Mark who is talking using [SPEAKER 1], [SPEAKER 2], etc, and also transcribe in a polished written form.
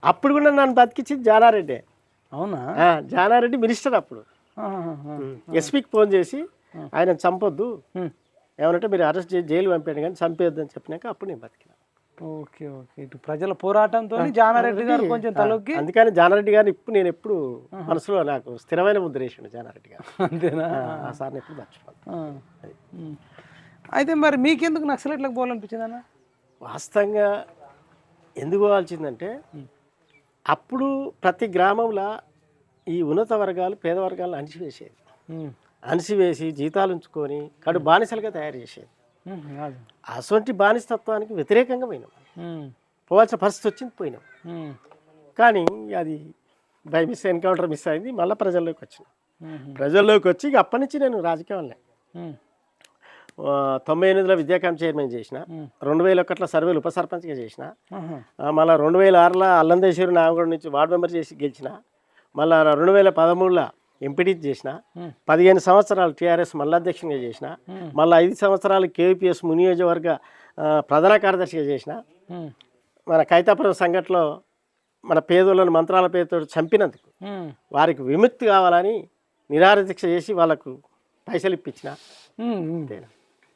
[SPEAKER 1] అప్పుడు కూడా నన్ను బతికించింది జానారెడ్డి.
[SPEAKER 2] అవునా?
[SPEAKER 1] జానారెడ్డి మినిస్టర్ అప్పుడు. ఎస్పీకి ఫోన్ చేసి ఆయన చంపొద్దు, ఏమనంటే మీరు అరెస్ట్ చేసి జైలు పంపాడు కానీ చంపేయొద్దు అని చెప్పినాక అప్పుడు నేను బతికినా.
[SPEAKER 2] Okay okay. ఇటు ప్రజల పోరాటంతో జానారెడ్డి గారు కొంచెం తలొక్కి,
[SPEAKER 1] అందుకని జానారెడ్డి గారిని ఇప్పుడు నేను ఎప్పుడు మనసులో నాకు స్థిరమైన ముద్ర వేసిండు జానారెడ్డి గారు.
[SPEAKER 2] అంతేనా?
[SPEAKER 1] ఆ సార్ని ఎప్పుడు మర్చిపోను.
[SPEAKER 2] అయితే మరి మీకెందుకు నక్సలైట్లకు పోవాలనిపించింది అన్న?
[SPEAKER 1] వాస్తవంగా ఎందుకు పోవాల్సిందంటే అప్పుడు ప్రతి గ్రామంలో ఈ ఉన్నత వర్గాలు పేద వర్గాలను అణిచివేసేది. అణిచివేసి జీతాలు ఉంచుకొని కడు బానిసలుగా తయారు చేసేది. అటువంటి బానిసత్వానికి వ్యతిరేకంగా పోయినాం. పోవాల్సిన పరిస్థితి వచ్చింది, పోయినాం. కానీ అది బై మిస్ ఎన్కౌంటర్ మిస్ అయింది. మళ్ళీ ప్రజల్లోకి వచ్చింది. ప్రజల్లోకి వచ్చి ఇక అప్పటి నుంచి నేను రాజకీయాలనే 98లో విద్యాకాంప్ చైర్మన్ చేసిన, 2001లో సర్వేలు ఉప సర్పంచ్గా చేసిన, మళ్ళీ 2006లో అల్లందేశ్వరి నాగగూడ నుంచి వార్డు మెంబర్ చేసి గెలిచిన, మళ్ళీ 2013లో ఎంపీటీ చేసిన, 15 సంవత్సరాలు టీఆర్ఎస్ మళ్ళీ అధ్యక్షునిగా చేసిన, మళ్ళీ 5 సంవత్సరాలు కేవీపీఎస్ నియోజకవర్గ ప్రధాన కార్యదర్శిగా చేసిన. మన కైతాపురం సంఘటనలో మన పేదోళ్ళను మంత్రాల పేరుతో చంపినందుకు వారికి విముక్తి కావాలని నిరాహార దీక్ష చేసి వాళ్ళకు పైసలు ఇప్పించిన.